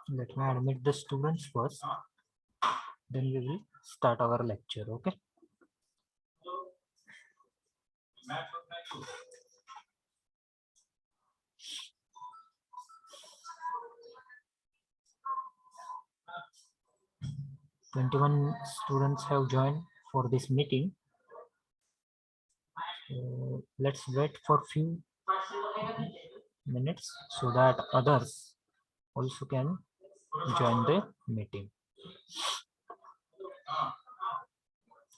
Let me admit the students first, then we will start our lecture. Okay. "21 students have joined for this meeting. Let's wait for few minutes so that others also can join the meeting.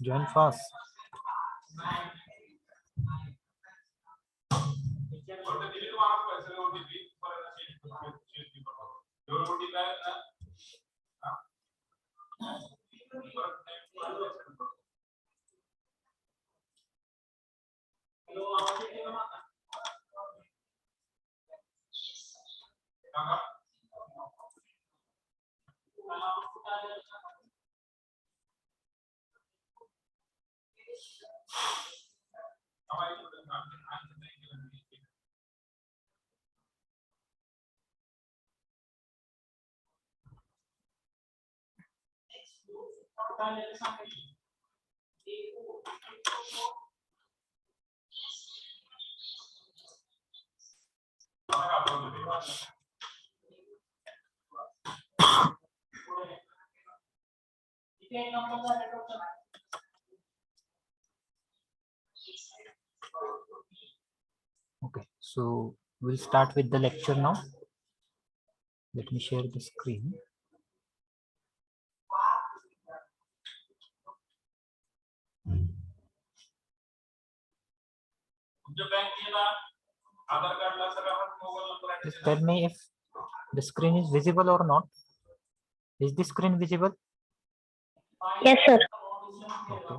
Join fast." Okay, so we'll start with the lecture now. Let me share the screen. Just tell me if the screen is visible or not. Is the screen visible? Yes, sir. Okay.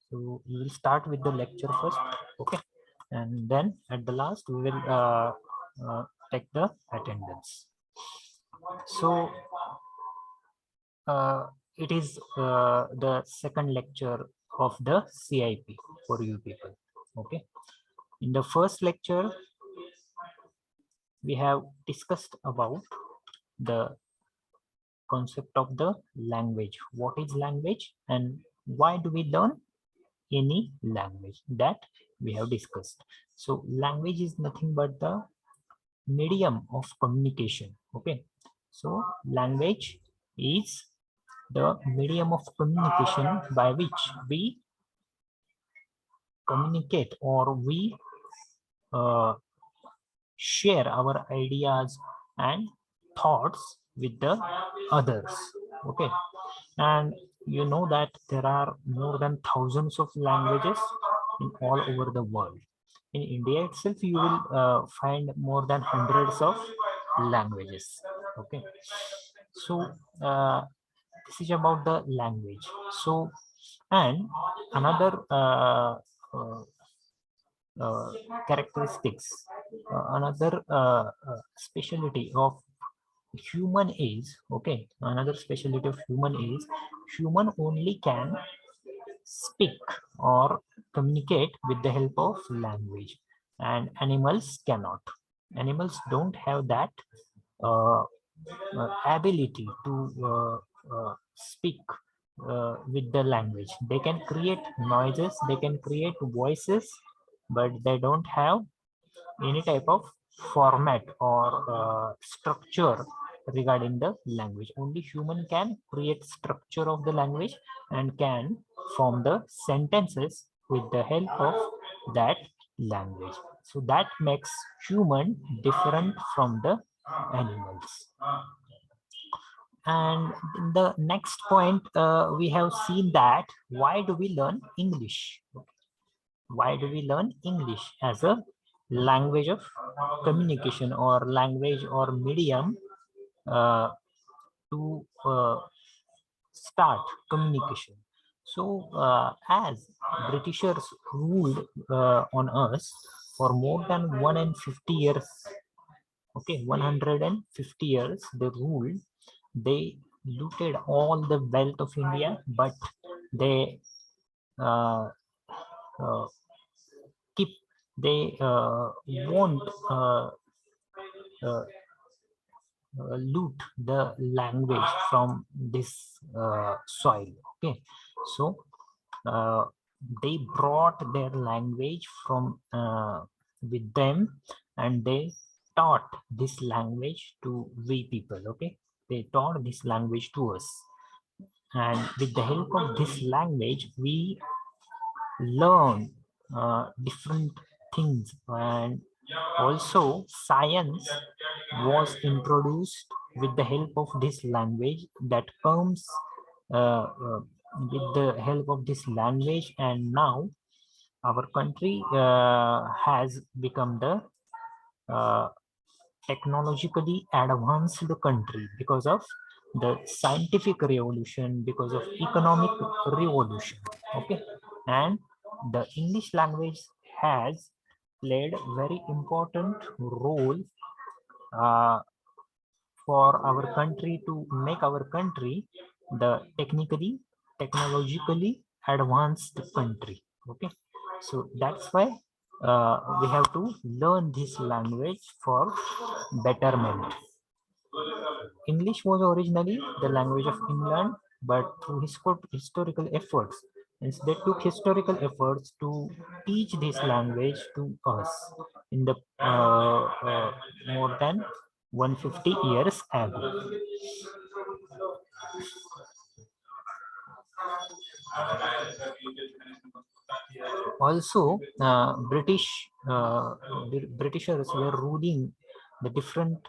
So we will start with the lecture first, okay, and then at the last we will take the attendance. So it is the second lecture of the CIP for you people. Okay, in the first lecture we have discussed about the concept of the language. What is language and why do we learn any language? That we have discussed. So language is nothing but the medium of communication. Okay, so language is the medium of communication by which we communicate or we share our ideas and thoughts with the others. Okay, and you know that there are more than thousands of languages in all over the world. In India itself you will find more than hundreds of languages. Okay, so this is about the language. So and another characteristics, another specialty of human is, okay, another specialty of human is human only can speak or communicate with the help of language, and animals cannot. Animals don't have that uh, ability to speak with the language. They can create noises, they can create voices, but they don't have any type of format or structure regarding the language. Only human can create structure of the language and can form the sentences with the help of that language. So that makes human different from the animals. And in the next point, we have seen that why do we learn English? Why do we learn English as a language of communication or language or medium to start communication? So as Britishers ruled on us for more than 150 years, okay, 150 years they ruled. They looted all the wealth of India, but they uh, uh, keep they won't uh, loot the language from this soil. Okay, so uh, they brought their language from with them, and they taught this language to we people. Okay, they taught this language to us, and with the help of this language we learn different things, and also science was introduced with the help of this language that comes with the help of this language. And now our country has become the uh, technologically advanced country because of the scientific revolution, because of economic revolution. Okay, and the English language has played very important role uh, for our country, to make our country the technologically advanced country. Okay, so that's why we have to learn this language for betterment. English was originally the language of England, but through historical efforts, means they took historical efforts to teach this language to us in the more than 150 years ago. Also, Britishers were ruling the different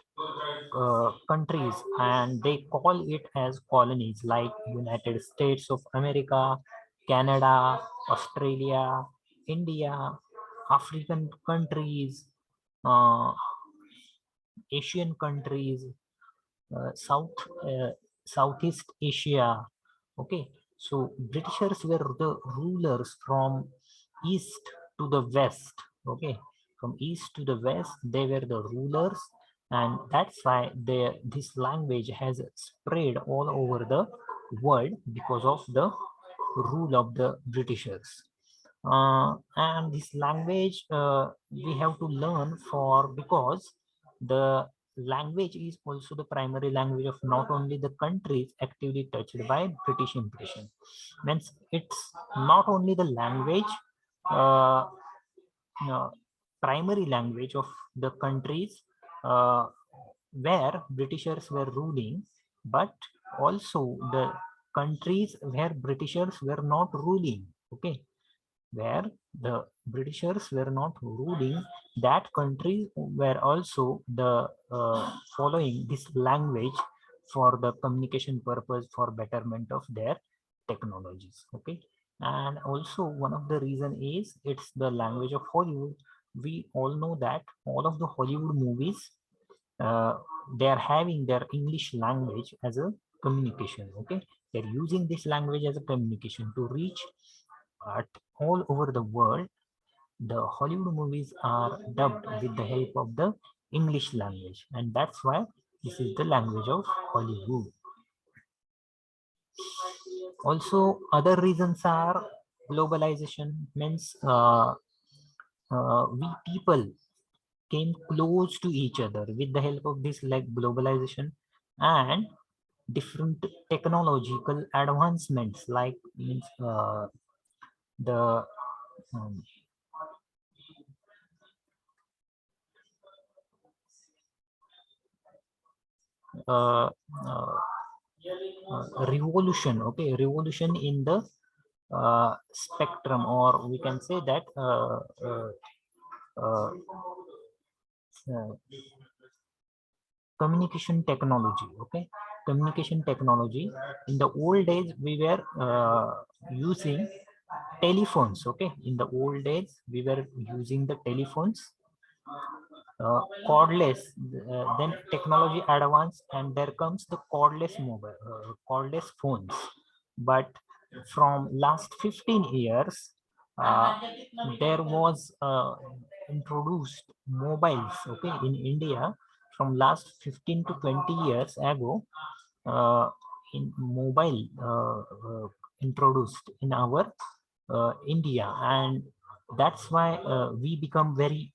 countries, and they call it as colonies like United States of America, Canada, Australia, India, African countries, uh, Asian countries, South Southeast Asia. Okay, so Britishers were the rulers from east to the west. Okay, from east to the west, they were the rulers, and that's why this language has spread all over the world because of the rule of the Britishers. And this language we have to learn for, because the language is also the primary language of not only the countries actively touched by British impression. Means it's not only the language, uh, primary language of the countries uh, where Britishers were ruling, but also the countries where Britishers were not ruling. Okay, where the Britishers were not ruling, that countries were also the following this language for the communication purpose, for betterment of their technologies. Okay, and also one of the reason is it's the language of Hollywood. We all know that all of the Hollywood movies, uh, they are having their English language as a communication. Okay, they're using this language as a communication to reach at all over the world. The Hollywood movies are dubbed with the help of the English language, and that's why this is the language of Hollywood. Also, other reasons are globalization. Means we people came close to each other with the help of this like globalization, and different technological advancements like means the um, uh, uh, revolution. Okay, revolution in the spectrum, or we can say that uh, uh, communication technology. Okay, communication technology. In the old days we were using telephones. Okay, in the old days we were using the telephones, cordless. Then technology advanced and there comes the cordless mobile, cordless phones. But from last 15 years, uh, there was introduced mobiles. Okay, in India from last 15 to 20 years ago, in mobile introduced in our India. And That's why we become very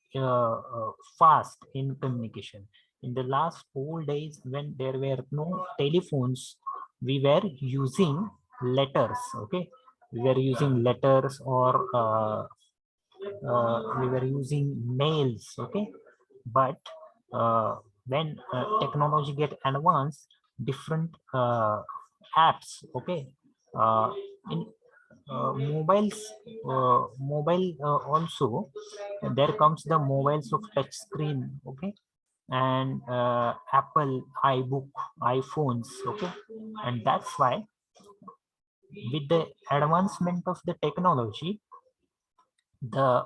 fast in communication. In the last old days, when there were no telephones, we were using letters. Okay, we were using letters, or we were using mails. Okay, but uh, when technology get advanced, different apps. Okay, uh, in mobiles, mobile also, there comes the mobiles of touch screen. Okay, and Apple iBook, iPhones. Okay, and that's why with the advancement of the technology, the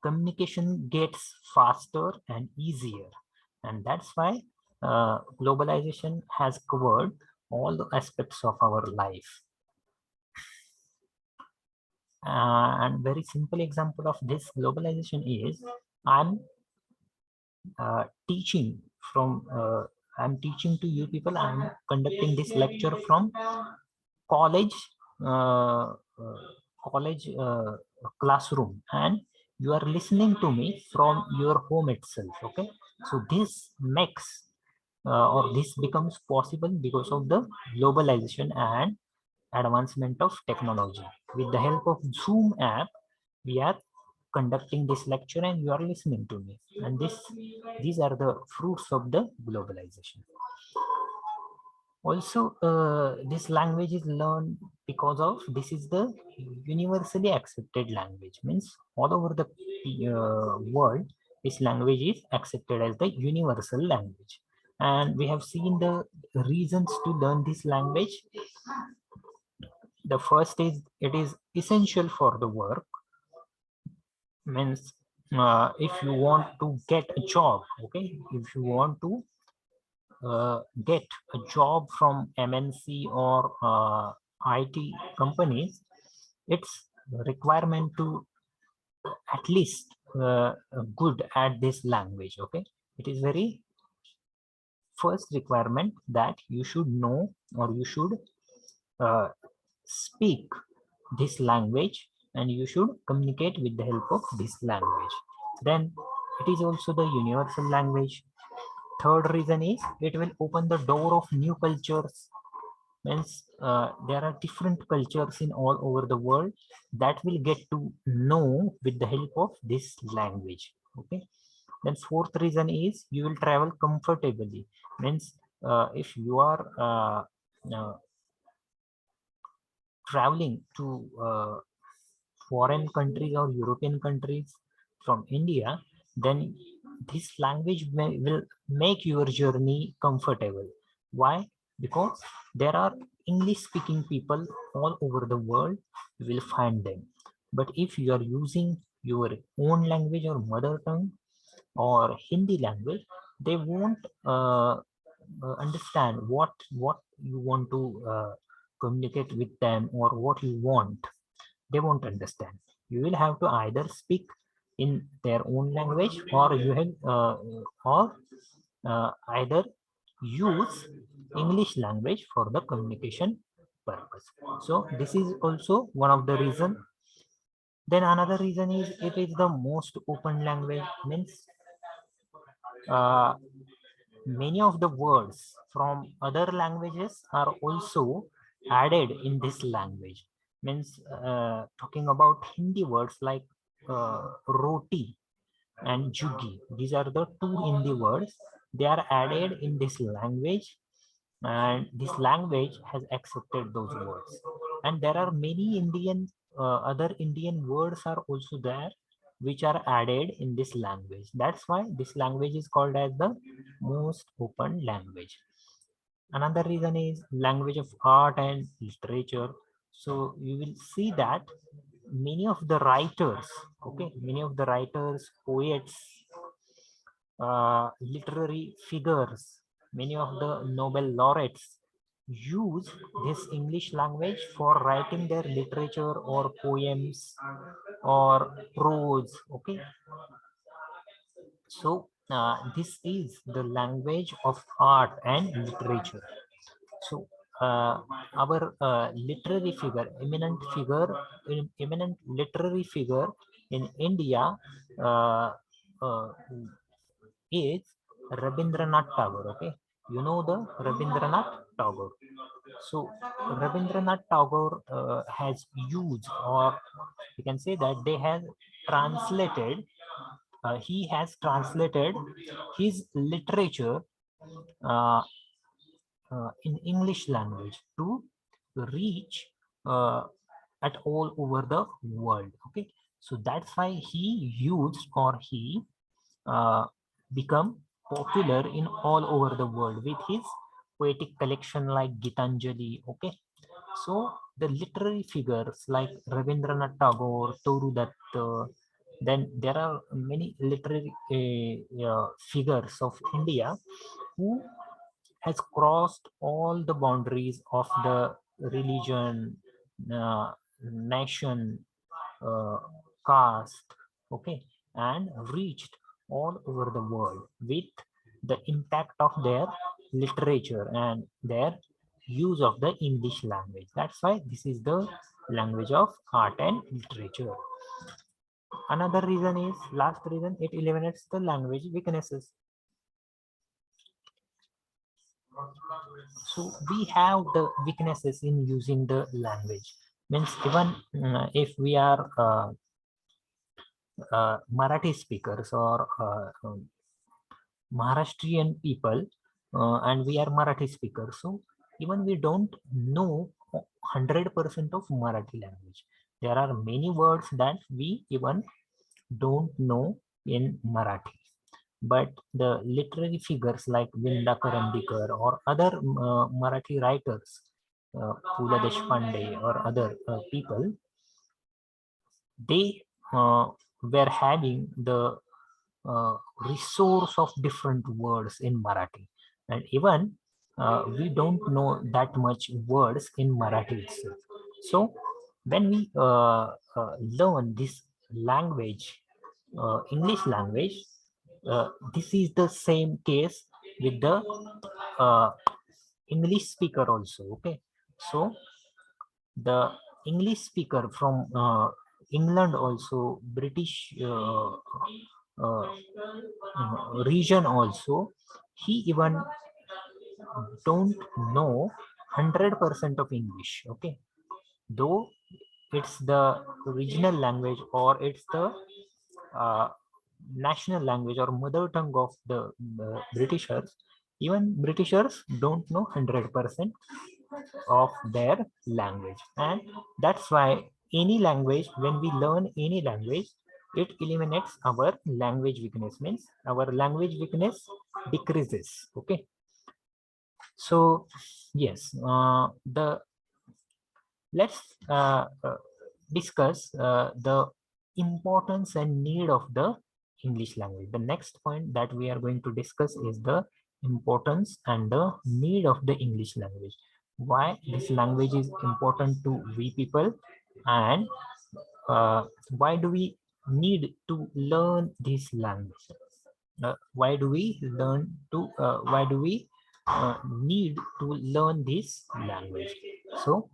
communication gets faster and easier. And that's why globalization has covered all the aspects of our life. And very simple example of this globalization is, I'm teaching from I'm teaching to you people. I'm conducting this lecture from college, uh, uh, college classroom, and you are listening to me from your home itself. Okay, so this makes or this becomes possible because of the globalization and advancement of technology. With the help of Zoom app, we are conducting this lecture and you are listening to me. And these are the fruits of the globalization. Also, this language is learned because of this is the universally accepted language. Means all over the world, this language is accepted as the universal language. And we have seen the reasons to learn this language. The first is it is essential for the work. Means if you want to get a job. Okay, if you want to get a job from MNC or IT companies, it's requirement to at least good at this language. Okay, it is very first requirement that you should know, or you should uh, speak this language, and you should communicate with the help of this language. Then it is also the universal language. Third reason is it will open the door of new cultures. Means there are different cultures in all over the world that will get to know with the help of this language. Okay, then fourth reason is you will travel comfortably. Means if you are traveling to foreign countries or European countries from India, then this language will make your journey comfortable. Why? Because there are English speaking people all over the world, you will find them. But if you are using your own language or mother tongue or Hindi language, they won't understand what you want to communicate with them, or what you want. They won't understand. You will have to either speak in their own language, or you have or either use English language for the communication purpose. So this is also one of the reason. Then another reason is it is the most open language. Means uh, many of the words from other languages are also added in this language. Means talking about Hindi words like roti and jugi, these are the two Hindi words. They are added in this language, and this language has accepted those words. And there are many other Indian words are also there, which are added in this language. That's why this language is called as the most open language. Another reason is language of art and literature. So you will see that many of the writers, okay, many of the writers, poets, literary figures, many of the Nobel laureates use this English language for writing their literature or poems or prose. Okay, so this is the language of art and literature. So our literary figure, eminent literary figure in India uh, is Rabindranath Tagore. Okay, you know the Rabindranath Tagore. So Rabindranath Tagore has used, or you can say that they have translated. He has translated his literature uh, in English language to reach at all over the world. Okay, so that's why he used, or he uh, become popular in all over the world with his poetic collection like Gitanjali. Okay, so the literary figures like Rabindranath Tagore, Toru Dutt, then there are many literary figures of India who has crossed all the boundaries of the religion, nation, uh, caste, okay, and reached all over the world with the impact of their literature and their use of the English language. That's why this is the language of art and literature. Another reason is, last reason, it eliminates the language weaknesses. So we have the weaknesses in using the language. Means even if we are Marathi speakers or Maharashtrian people, and we are Marathi speakers. So even we don't know 100% of Marathi language. There are many words that we even don't know in Marathi. But the literary figures like Vinda Karandikar or other Marathi writers, Pula Deshpande or other people, they were having the resource of different words in Marathi. And even we don't know that much words in Marathi itself. So when we learn this language, English language, this is the same case with the uh, English speaker also. Okay, so the English speaker from England also, British uh, region also, he even don't know 100% of English. Okay, though it's the original language or it's the uh, national language or mother tongue of the Britishers, even Britishers don't know 100% of their language. And that's why any language, when we learn any language, it eliminates our language weakness. Means our language weakness decreases. Okay, so yes, the let's discuss the importance and need of the English language. The next point that we are going to discuss is the importance and the need of the English language. Why this language is important to we people, and why do we need to learn this language? Why do we need to learn this language? So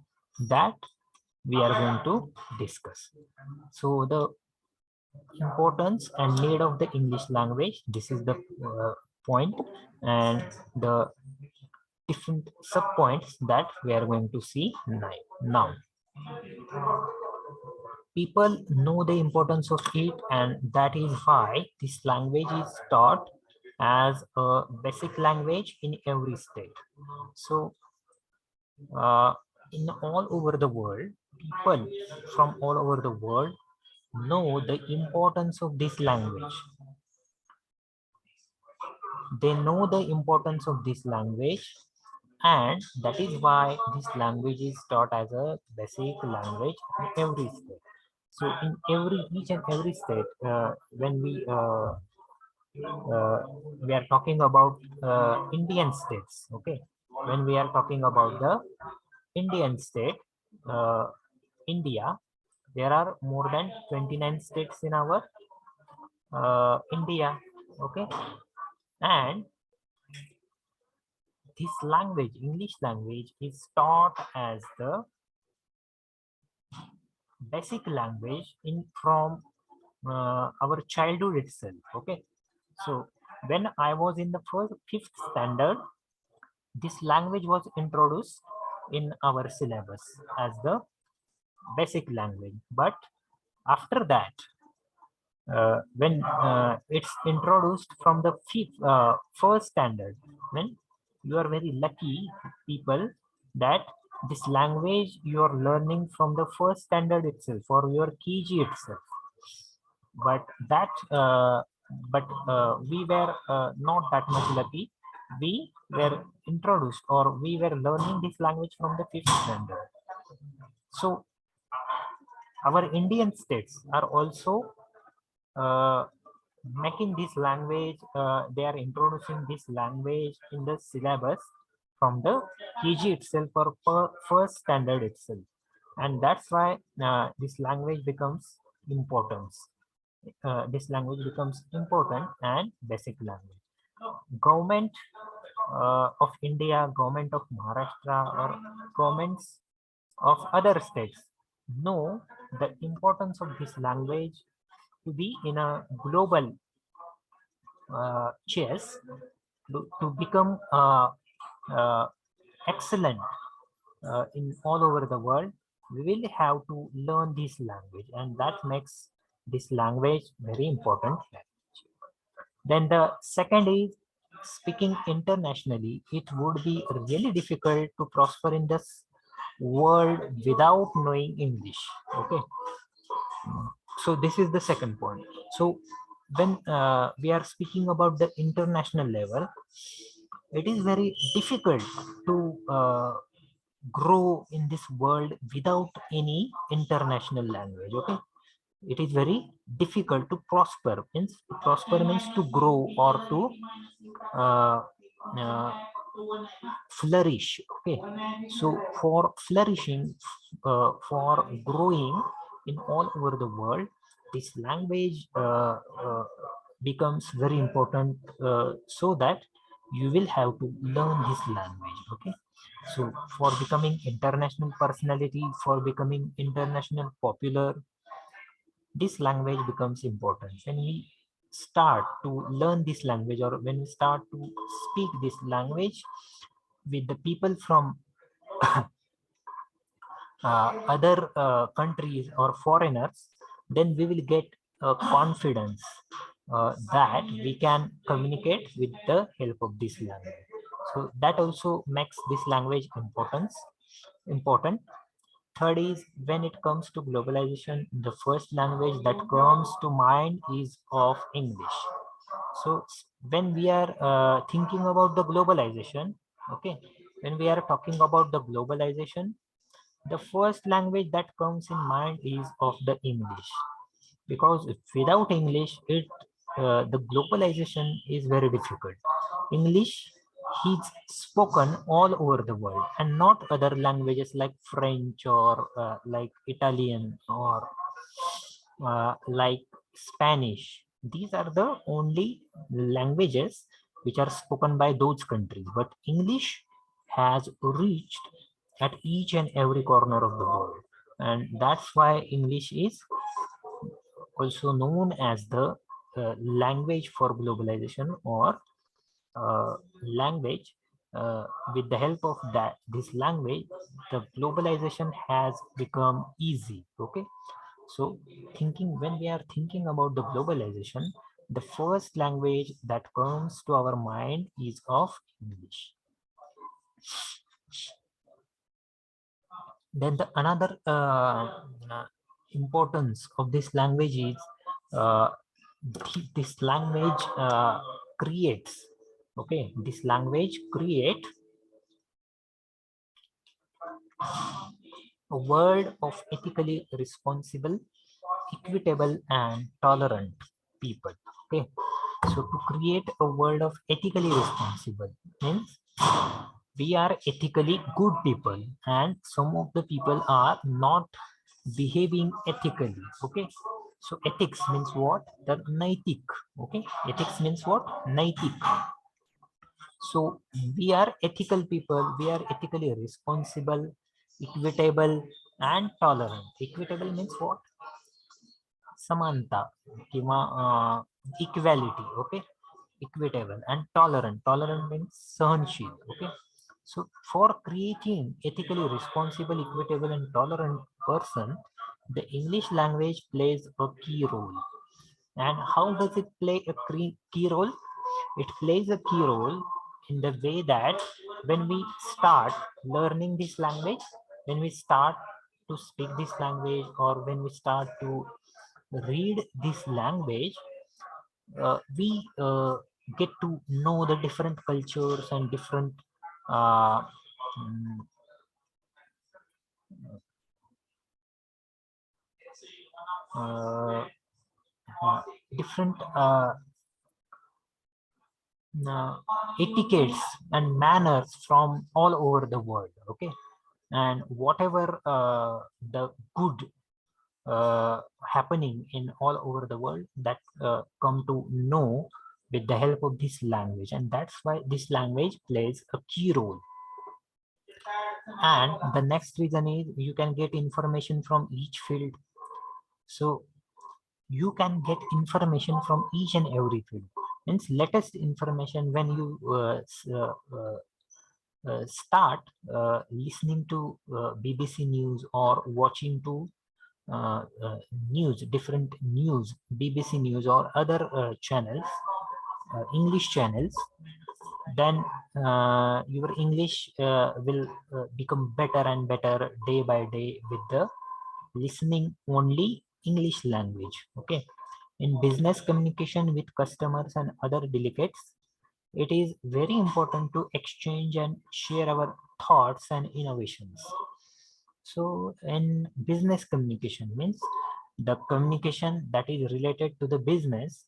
that we are going to discuss. So the importance and need of the English language, this is the point, and the different sub points that we are going to see now. People know the importance of it, and that is why this language is taught as a basic language in every state. So uh, in all over the world, people from all over the world know the importance of this language. They know the importance of this language, and that is why this language is taught as a basic language in every state. So in each and every state, when uh, we are talking about Indian states, okay, when we are talking about the Indian state, uh, India, there are more than 29 states in our India, okay, and this language, English language, is taught as the basic language in from our childhood itself. Okay, so when I was in the fifth standard, this language was introduced in our syllabus as the basic language. But after that, when it's introduced from the first standard, when you are very lucky people that this language you are learning from the first standard itself or your KG itself. But that we were not that much lucky. We were introduced or we were learning this language from the fifth standard. So our Indian states are also uh, making this language, they are introducing this language in the syllabus from the KG itself or first standard itself. And that's why this language becomes important. This language becomes important and basic language. Government of India, government of Maharashtra, or governments of other states know the importance of this language to be in a global chess, to become excellent in all over the world. We will have to learn this language, and that makes this language very important. Then the second is speaking internationally. It would be really difficult to prosper in this world without knowing English. Okay, so this is the second point. So when we are speaking about the international level, it is very difficult to grow in this world without any international language. Okay, it is very difficult to prosper. Means prosper means to grow or to uh, uh, flourish. Okay, so for flourishing, for growing in all over the world, this language becomes very important, so that you will have to learn this language. Okay, so for becoming international personality, for becoming international popular, this language becomes important. When we start to learn this language, or when we start to speak this language with the people from other countries or foreigners, then we will get confidence that we can communicate with the help of this language. So that also makes this language important. Third is, when it comes to globalization, the first language that comes to mind is of English. So when we are thinking about the globalization, okay, when we are talking about the globalization, the first language that comes in mind is of the English, because without English, the globalization is very difficult. English is spoken all over the world, and not other languages like French or like Italian or like Spanish. These are the only languages which are spoken by those countries, but English has reached at each and every corner of the world, and that's why English is also known as the language for globalization, or language, with the help of that this language, the globalization has become easy. Okay, so thinking, when we are thinking about the globalization, the first language that comes to our mind is of English. Then the another importance of this language is, uh, this language creates, okay, this language create a world of ethically responsible, equitable, and tolerant people. Okay, so to create a world of ethically responsible means we are ethically good people, and some of the people are not behaving ethically. Okay, so ethics means what? The naitik. Okay, ethics means what? Naitik. So we are ethical people, we are ethically responsible, equitable, and tolerant. Equitable means what? samanta किंवा equality, okay, equitable, and tolerant means सहनशील, okay. So for creating ethically responsible, equitable, and tolerant person, the English language plays a key role. And how does it play a key role? It plays a key role in the way that when we start learning this language, when we start to speak this language, or when we start to read this language, we get to know the different cultures and different uh, mm, uh, different uh, etiquettes and manners from all over the world, okay. And whatever the good happening in all over the world, that come to know with the help of this language, and that's why this language plays a key role. And the next reason is you can get information from each field. So you can get information from each and every field, means latest information. When you start listening to BBC News or watching to news, different news, BBC News or other channels, English channels, then your English will become better and better day by day with the listening only English language. Okay. In business communication with customers and other delegates, it is very important to exchange and share our thoughts and innovations. So in business communication means the communication that is related to the business.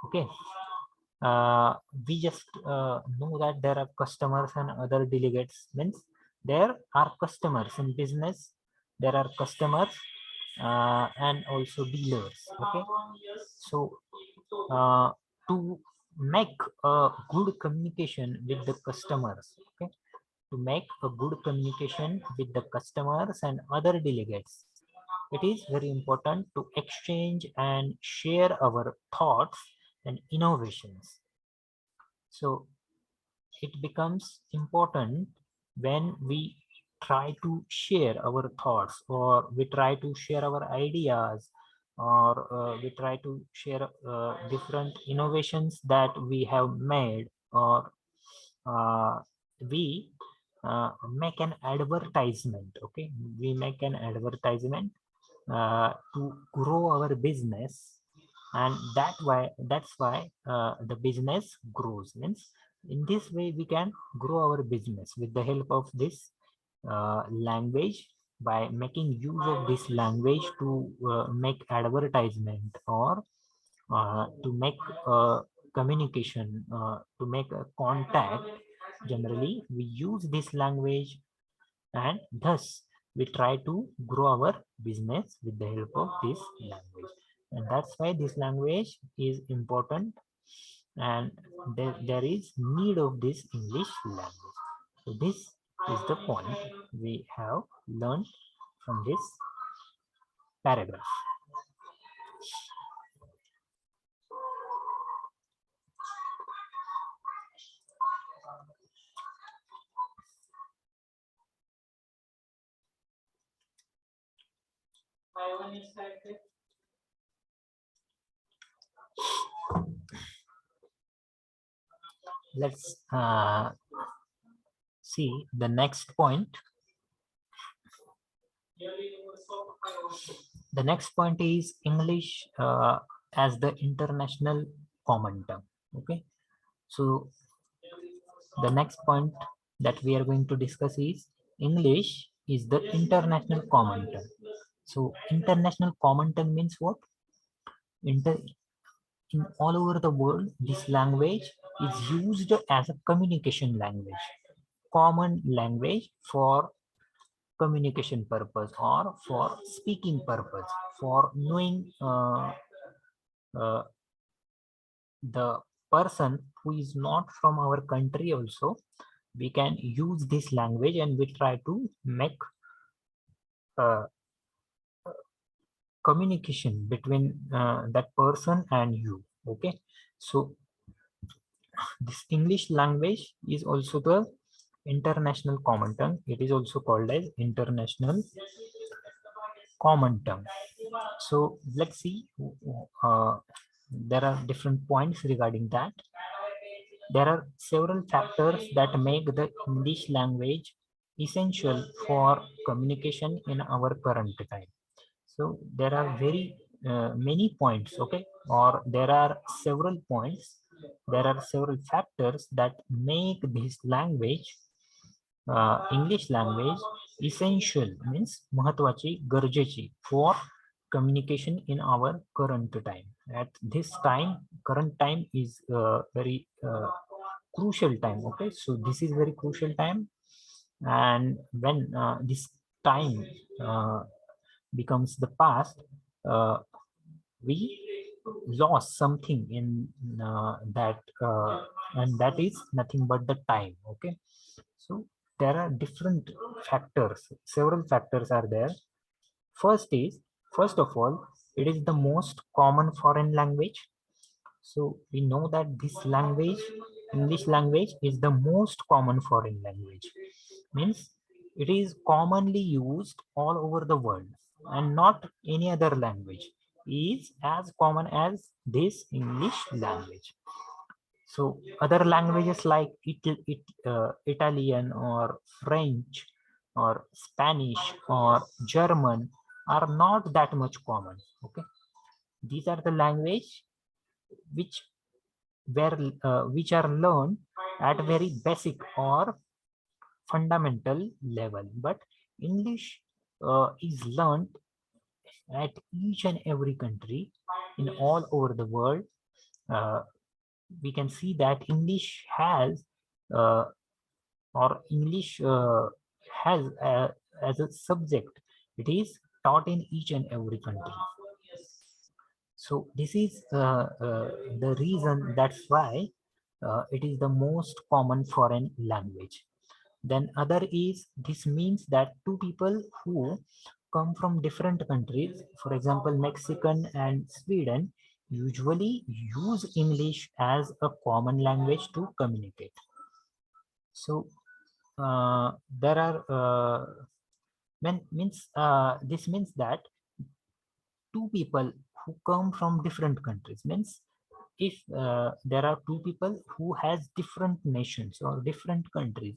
Okay. We just know that there are customers and other delegates, means there are customers in business, there are customers and also dealers, okay. So to make a good communication with the customers, okay, to make a good communication with the customers and other delegates, it is very important to exchange and share our thoughts and innovations. So it becomes important when we try to share our thoughts, or we try to share our ideas, or we try to share different innovations that we have made, or uh, we make an advertisement. Okay, we make an advertisement to grow our business, and that's why the business grows. Means in this way we can grow our business with the help of this language, by making use of this language to make advertisement, or to make communication, to make a contact. Generally we use this language, and thus we try to grow our business with the help of this language. And that's why this language is important, and there is need of this English language. So this is the point we have learned from this paragraph. Let's see the next point. The next point is English as the international common term. Okay, so the next point that we are going to discuss is English is the international common term. So international common term means what? Inter in all over the world, this language is used as a communication language, common language for communication purpose, or for speaking purpose, for knowing uh, the person who is not from our country also. We can use this language, and we try to make uh, communication between that person and you. Okay, so this English language is also the international common tongue. It is also called as international common tongue. So let's see. There are different points regarding that. There are several factors that make the English language essential for communication in our current time. So there are very many points, okay, or there are several points. There are several factors that make this language, English language, essential, means महत्वाची, गरजेची for communication in our current time. At this time, current time is very crucial time. Okay, so this is very crucial time, and when this time becomes the past, uh, we lost something in that, and that is nothing but the time. Okay, so there are different factors, several factors are there. First is, first of all, it is the most common foreign language. So we know that this language, English language, is the most common foreign language. Means it is commonly used all over the world, and not any other language is as common as this English language. So other languages like Italian or French or Spanish or German are not that much common. Okay, these are the language which which are learned at very basic or fundamental level, but English is learned at each and every country in all over the world. uh, we can see that English has uh, or English has as a subject, it is taught in each and every country. So this is the reason, that's why it is the most common foreign language. Then other is, this means that two people who come from different countries, for example Mexican and Sweden, usually use English as a common language to communicate. So there are this means that two people who come from different countries, means if there are two people who has different nations or different countries.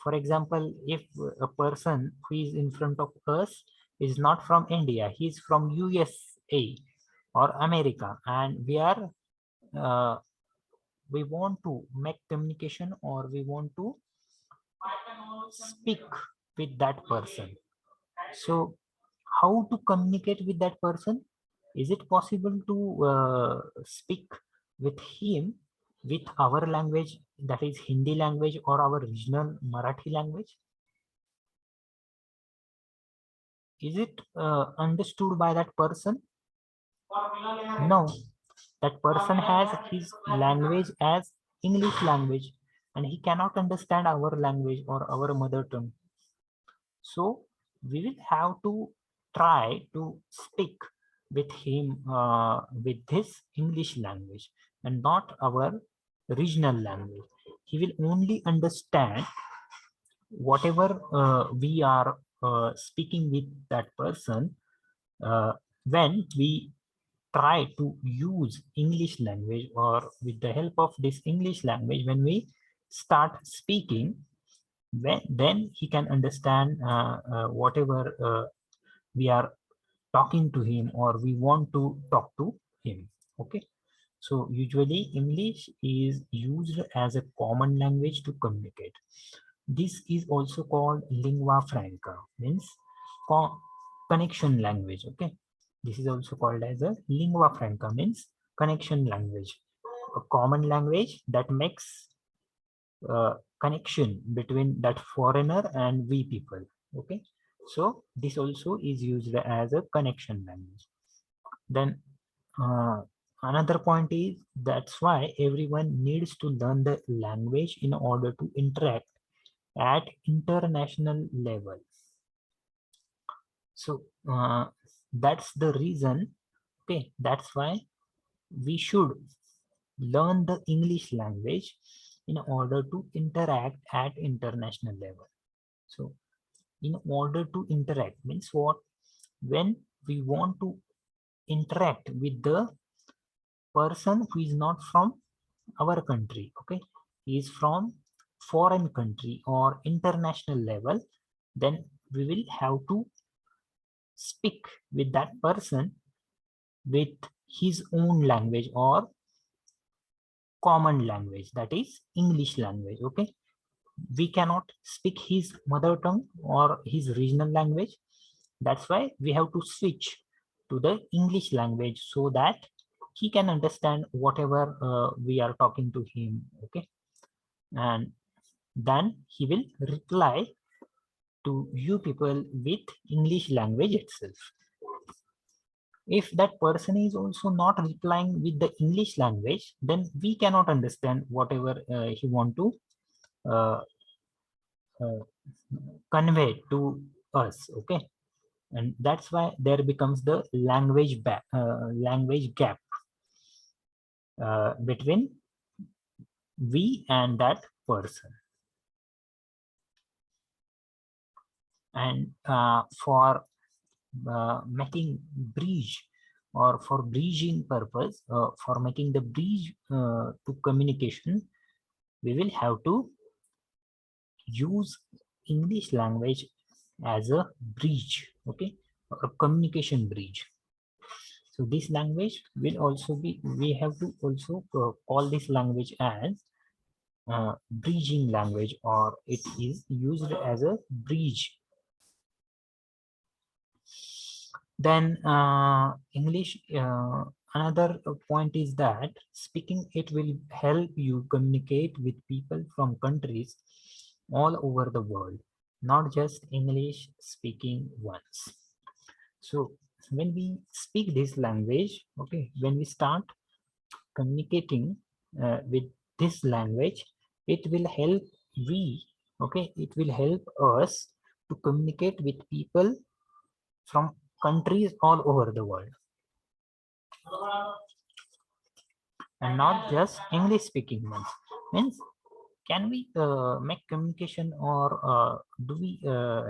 For example, if a person who is in front of us is not from India, he is from USA or America, and uh, we want to make communication, or we want to speak with that person. So how to communicate with that person? Is it possible to speak with him with our language, that is Hindi language, or our regional Marathi language? Is it understood by that person? No, that person has his language as English language, and he cannot understand our language or our mother tongue. So we will have to try to speak with him with this English language and not our regional language. He will only understand whatever we are speaking with that person when we try to use English language, or with the help of this English language, when we start speaking, then he can understand whatever we are talking to him, or we want to talk to him. Okay, so usually English is used as a common language to communicate. This is also called lingua franca, means connection language. Okay, this is also called as a lingua franca, means connection language, a common language that makes connection between that foreigner and we people. Okay, so this also is used as a connection language. Then another point is, that's why everyone needs to learn the language in order to interact at international level. So that's the reason, okay, that's why we should learn the English language in order to interact at international level. So in order to interact means what? When we want to interact with the person who is not from our country, okay, he is from foreign country or international level, then we will have to speak with that person with his own language or common language, that is English language. Okay, we cannot speak his mother tongue or his regional language. That's why we have to switch to the English language so that he can understand whatever we are talking to him. Okay, and then he will reply to you people with English language itself. If that person is also not replying with the English language, then we cannot understand whatever he want to uh, uh, convey to us. Okay, and that's why there becomes the language gap between we and that person. And for making bridge or for bridging purpose, for making the bridge to communication, we will have to use English language as a bridge, okay, a communication bridge. So this language will also be, we have to also call this language as bridging language, or it is used as a bridge. Then English, another point is that speaking it will help you communicate with people from countries all over the world, not just English speaking ones. So when we speak this language, okay, when we start communicating with this language, it will help we, okay, it will help us to communicate with people from countries all over the world, and not just English speaking ones. Means, can we make communication, or do we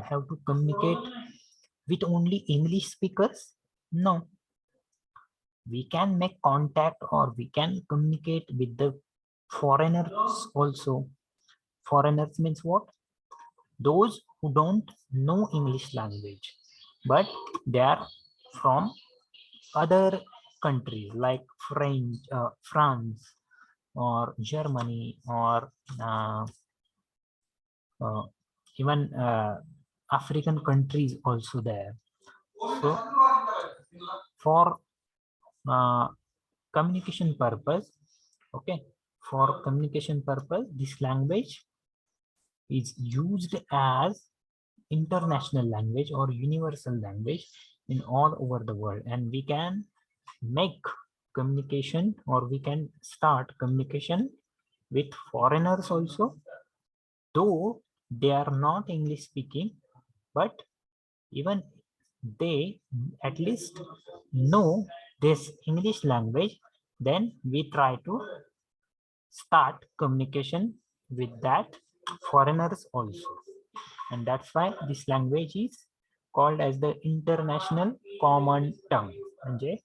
have to communicate with only English speakers? No, we can make contact or we can communicate with the foreigners also. Foreigners means what? Those who don't know English language, but they are from other countries like French, France, or Germany, or uh, uh, even African countries also there. So for uh, communication purpose, okay, for communication purpose, this language is used as international language or universal language in all over the world, and we can make communication, or we can start communication with foreigners also, though they are not English speaking, but even they at least know this English language, then we try to start communication with that foreigners also. And that's why this language is called as the international common tongue. म्हणजे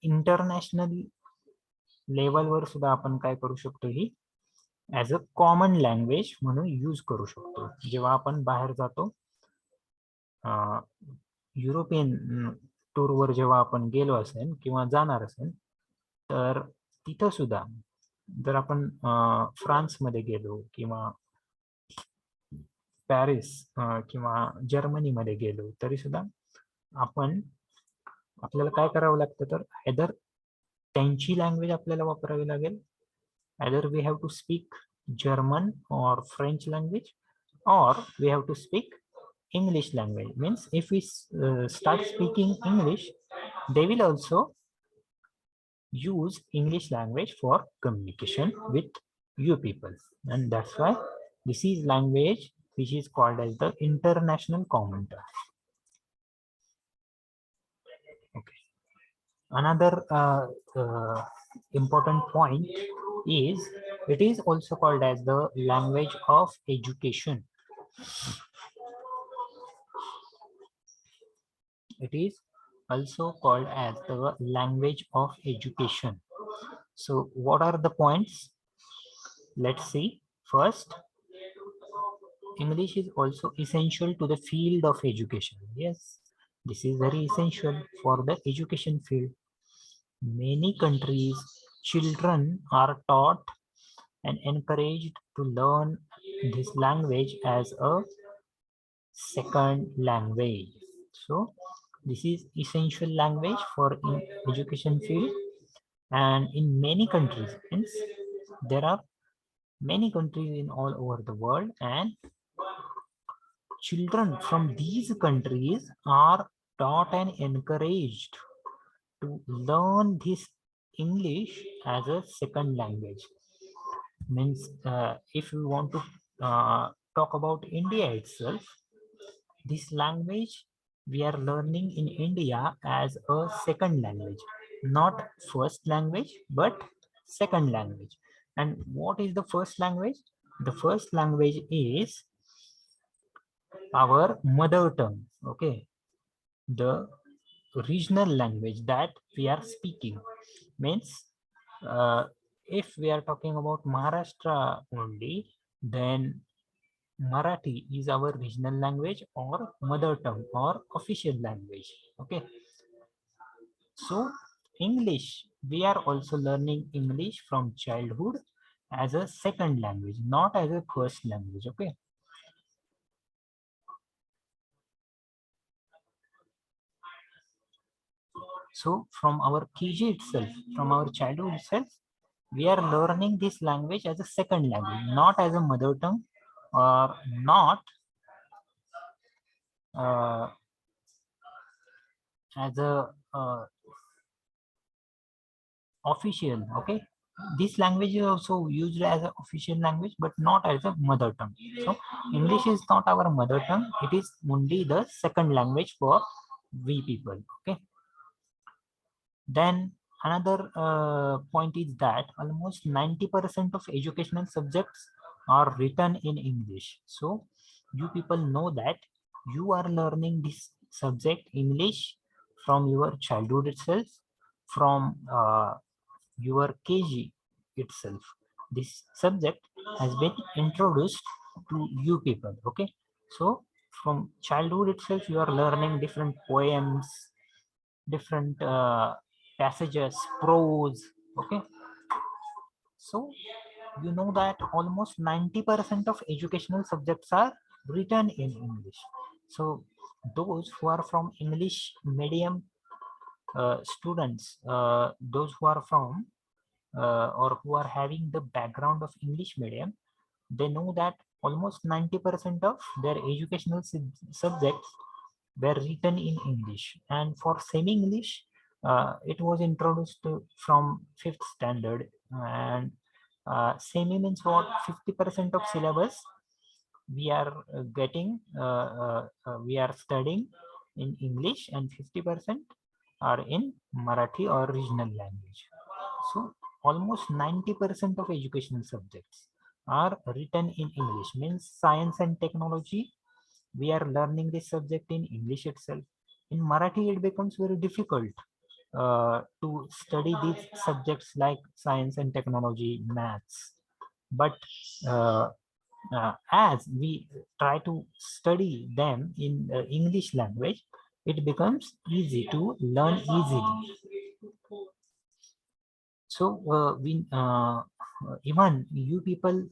international लेवलवर सुद्धा आपण काय करू शकतो, ही as a common language म्हणून use करू शकतो. जेव्हा आपण बाहेर जातो, युरोपियन टूरवर जेव्हा आपण गेलो असेल किंवा जाणार असेल, तर तिथं सुद्धा जर आपण फ्रान्समध्ये गेलो किंवा पॅरिस किंवा जर्मनीमध्ये गेलो, तरी सुद्धा आपण, आपल्याला काय करावं लागतं, तर आयदर त्यांची लँग्वेज आपल्याला वापरावी लागेल, either we have to speak German or French language, or we have to speak English language. Means if we start speaking English, they will also use English language for communication with you people, and that's why this is language which is called as the international common tongue. Another important point is it is also called as the language of education. It is also called as the language of education. So what are the points? Let's see. First, English is also essential to the field of education. Yes, this is very essential for the education field. Many countries, children are taught and encouraged to learn this language as a second language. So this is essential language for in education field, and in many countries, hence there are many countries in all over the world, and children from these countries are taught and encouraged to learn this English as a second language. Means if we want to talk about India itself, this language we are learning in India as a second language, not first language, but second language. And what is the first language? The first language is our mother tongue. Okay, the regional language that we are speaking means uh, if we are talking about Maharashtra only, then Marathi is our regional language or mother tongue or official language. Okay, so English, we are also learning English from childhood as a second language, not as a first language. Okay, so from our KG itself, from our childhood itself, we are learning this language as a second language, not as a mother tongue or not uh, as a official. Okay, this language is also used as an official language but not as a mother tongue. So English is not our mother tongue, it is only the second language for we people. Okay, then another point is that almost 90% of educational subjects are written in English. So you people know that you are learning this subject English from your childhood itself, from your KG itself. This subject has been introduced to you people. Okay, so from childhood itself you are learning different poems, different passages, prose. Okay, so you know that almost 90% of educational subjects are written in English. So those who are from English medium students, those who are from or who are having the background of English medium, they know that almost 90% of their educational subjects were written in English. And for semi-English, it was introduced from 5th standard. And semi means what? 50% of syllabus we are we are studying in English, and 50% are in Marathi or regional language. So almost 90% of educational subjects are written in English. Means science and technology, we are learning this subject in English itself. In Marathi, it becomes very difficult to study these subjects like science and technology, maths. But uh, as we try to study them in English language, it becomes easy to learn easily. So even you people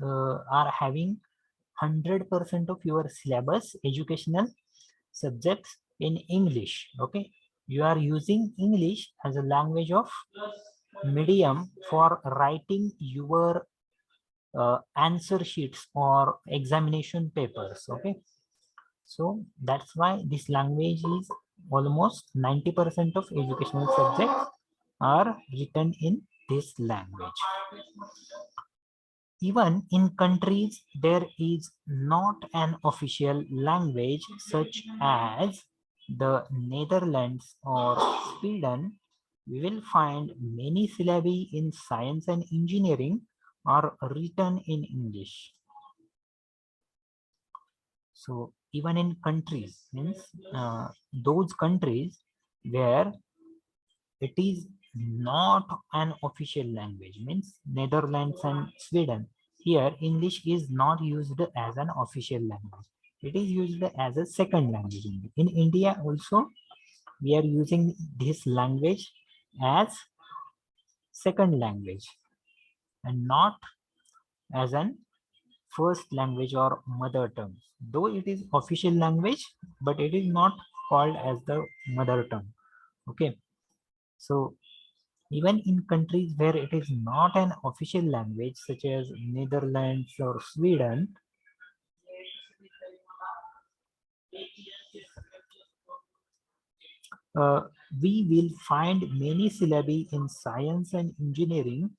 are having 100% of your syllabus educational subjects in English. Okay, you are using English as a language of medium for writing your answer sheets or examination papers. Okay, so that's why this language is almost 90% of educational subjects are written in this language. Even in countries there is not an official language such as the Netherlands or Sweden, we will find many syllabi in science and engineering are written in English. So even in countries, means those countries where it is not an official language, means Netherlands and Sweden. Here, English is not used as an official language. It is used as a second language. In India also, we are using this language as second language and not as an first language or mother tongue. Though it is official language, but it is not called as the mother tongue. Okay. So even in countries where it is not an official language, such as Netherlands or Sweden, uh, we will find many syllabi in science and engineering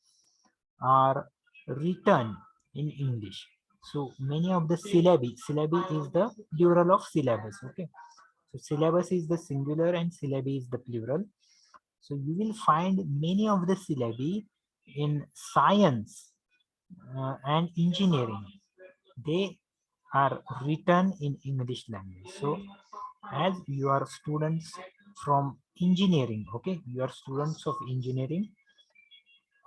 are written in English. So many of the syllabi is the plural of syllabus. Okay. So syllabus is the singular and syllabi is the plural. So you will find many of the syllabi in science and engineering. They are written in English language. So as you are students from engineering, okay, you are students of engineering,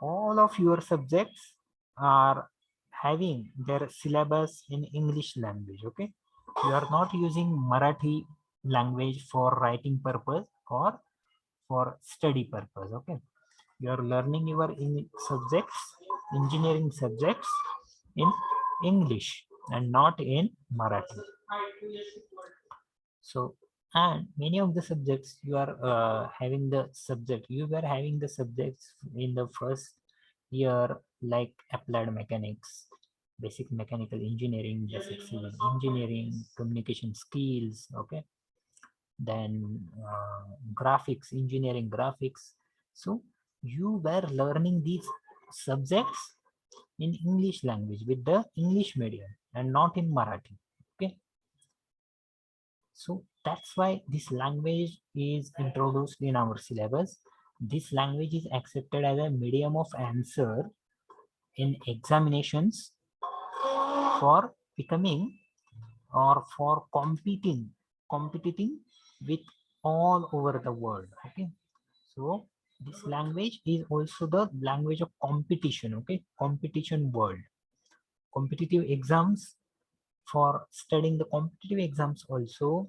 all of your subjects are having their syllabus in English language. Okay, you are not using Marathi language for writing purpose or for study purpose. Okay, you are learning your subjects, engineering subjects in English and not in Marathi. So, and many of the subjects you are having the subject, you were having the subjects in the first year, like applied mechanics, basic mechanical engineering, basic civil engineering, communication skills, okay, then graphics, engineering graphics. So you were learning these subjects in English language with the English medium and not in Marathi. Okay. So that's why this language is introduced in our syllabus. This language is accepted as a medium of answer in examinations for becoming or for competing with all over the world. Okay. So this language is also the language of competition. Okay. Competition world. Competitive exams, for studying the competitive exams also,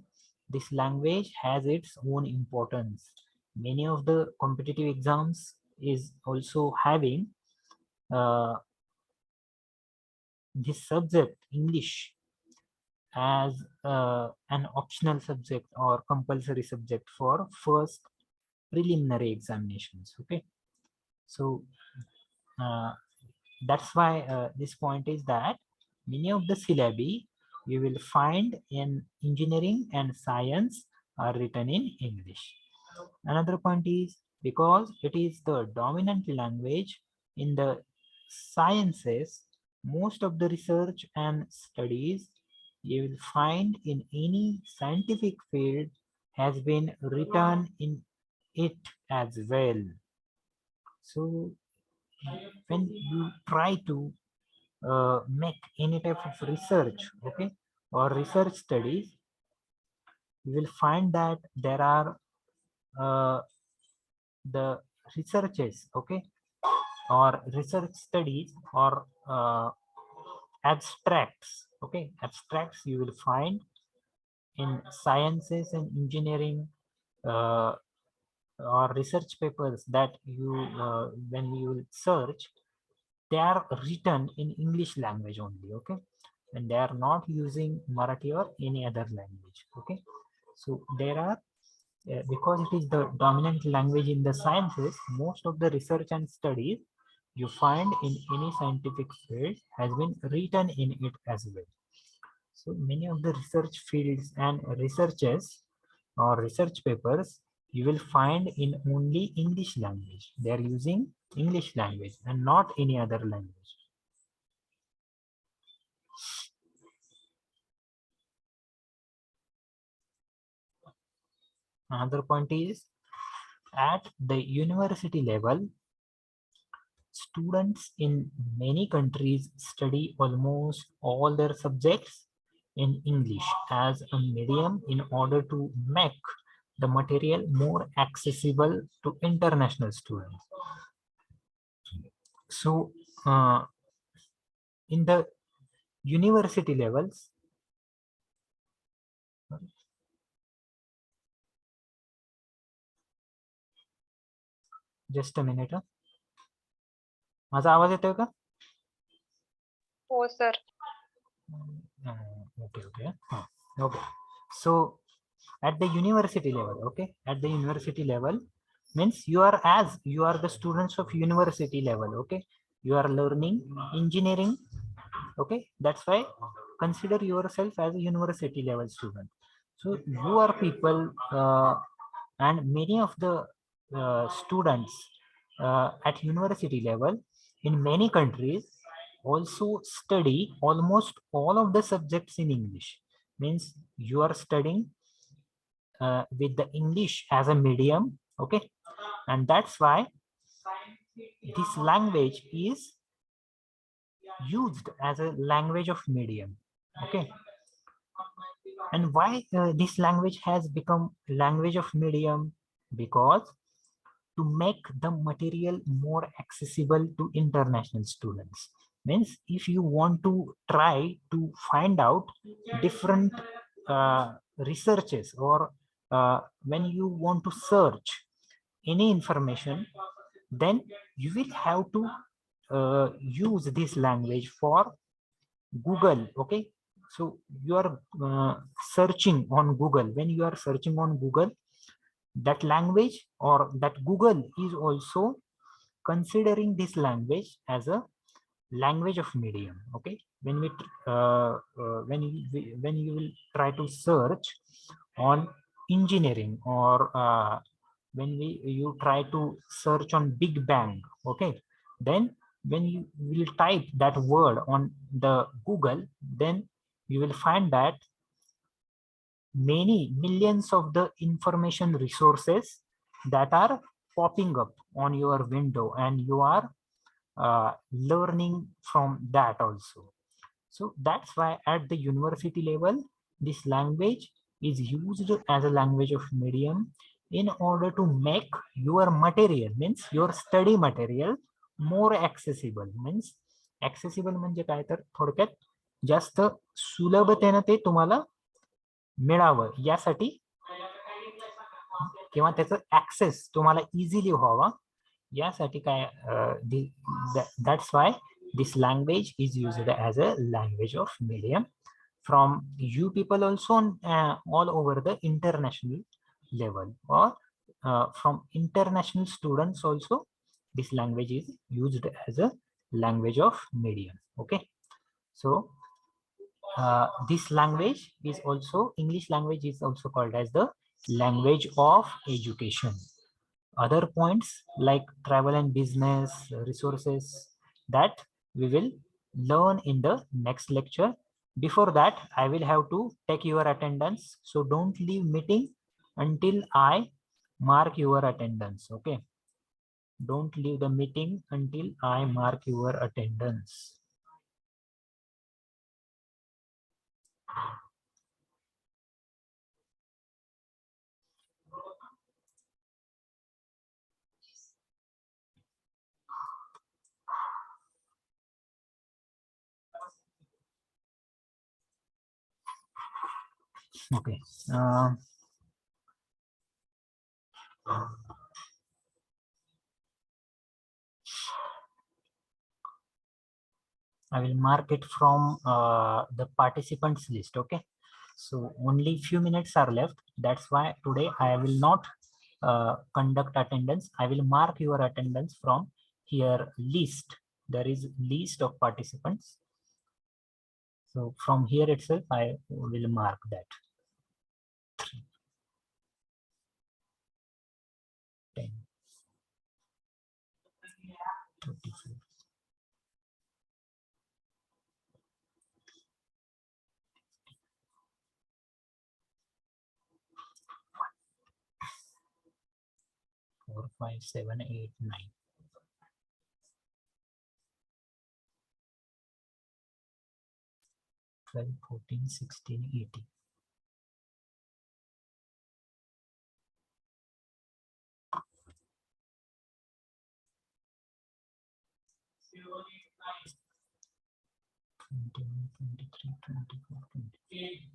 this language has its own importance. Many of the competitive exams is also having uh, this subject English as an optional subject or compulsory subject for first preliminary examinations. Okay, so uh, that's why this point is that many of the syllabi you will find in engineering and science are written in English. Another point is because it is the dominant language in the sciences, most of the research and studies you will find in any scientific field has been written in it as well. So when you try to make any type of research, okay, or research studies, you will find that there are uh, the researches, okay, or research studies or abstracts. Okay, abstracts you will find in sciences and engineering, uh, or research papers that you when you will search, they are written in English language only. Okay, and they are not using Marathi or any other language. Okay, so there are because it is the dominant language in the sciences, most of the research and studies you find in any scientific field has been written in it as well. So many of the research fields and researches or research papers you will find in only English language. They are using English language and not any other language. Another point is At the university level, students in many countries study almost all their subjects in English as a medium in order to make the material more accessible to international students. So, in the university levels, just a minute. माझा आवाज येतोय का? हो sir. Okay. So at the university level, at the university level means you are the students of university level. You are learning engineering. That's why consider yourself as a university level student. So you are people, and many of the students at university level in many countries also study almost all of the subjects in English. Means you are studying with the English as a medium. And that's why this language is used as a language of medium. And why this language has become language of medium? Because to make the material more accessible to international students. Means if you want to try to find out different researches, or when you want to search any information, then you will have to use this language for Google. So you are searching on Google. When you are searching on Google, that language or that Google is also considering this language as a language of medium. When we when you will try to search on engineering, or when you try to search on Big Bang, then when you will type that word on the Google, then you will find that many millions of the information resources that are popping up on your window, and you are learning from that also. So that's why at the university level, this language is used as a language of medium in order to make your material, means your study material, more accessible. Means accessible म्हणजे काय, तर थोडक्यात जास्त सुलभतेने ते तुम्हाला मिळावं यासाठी, किंवा त्याचं ऍक्सेस तुम्हाला इझिली व्हावा यासाठी काय, that's why this language is used as a language of medium from you people also, all over the international level, or from international students also. This language is used as a language of medium. So this language is also, English language is also called as the language of education. Other points like travel and business resources, that we will learn in the next lecture. Before that, I will have to take your attendance, so don't leave meeting until I mark your attendance. Don't leave the meeting until I mark your attendance. Okay. I will mark it from the participants list. So only few minutes are left. That's why today I will not conduct attendance. I will mark your attendance from here list. There is list of participants. So from here itself, I will mark that. 3, 10, 35. 4, 5, 7, 8, 9. 12, 14, 16, 18. Twenty-one, 23, 24, 25.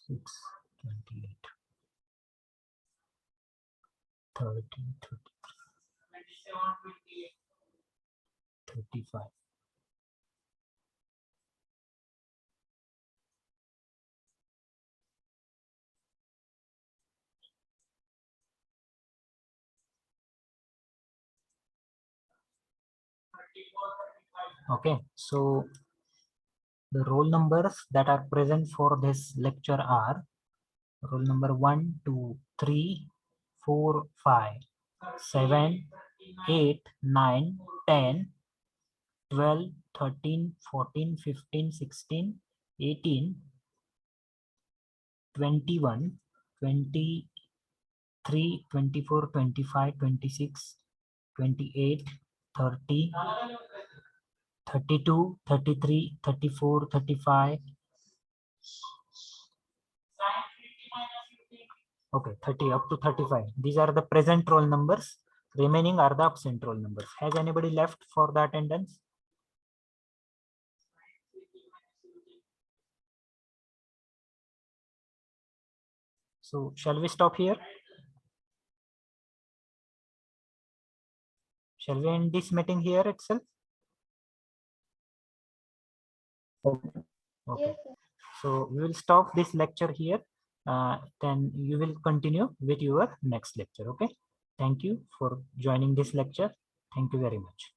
26, 28, 30, 33, 35. Okay, so the roll numbers that are present for this lecture are roll number 1, 2, 3, 4, 5, 7, 8, 9, 10, 12, 13, 14, 15, 16, 18, 21, 23, 24, 25, 26, 28, 30, 32, 33, 34, 35. Okay, 30 up to 35. These are the present roll numbers. Remaining are the absent roll numbers. Has anybody left for the attendance? So shall we stop here? Shall we end this meeting here itself? Okay. So we will stop this lecture here. Then you will continue with your next lecture. Okay. Thank you for joining this lecture. Thank you very much.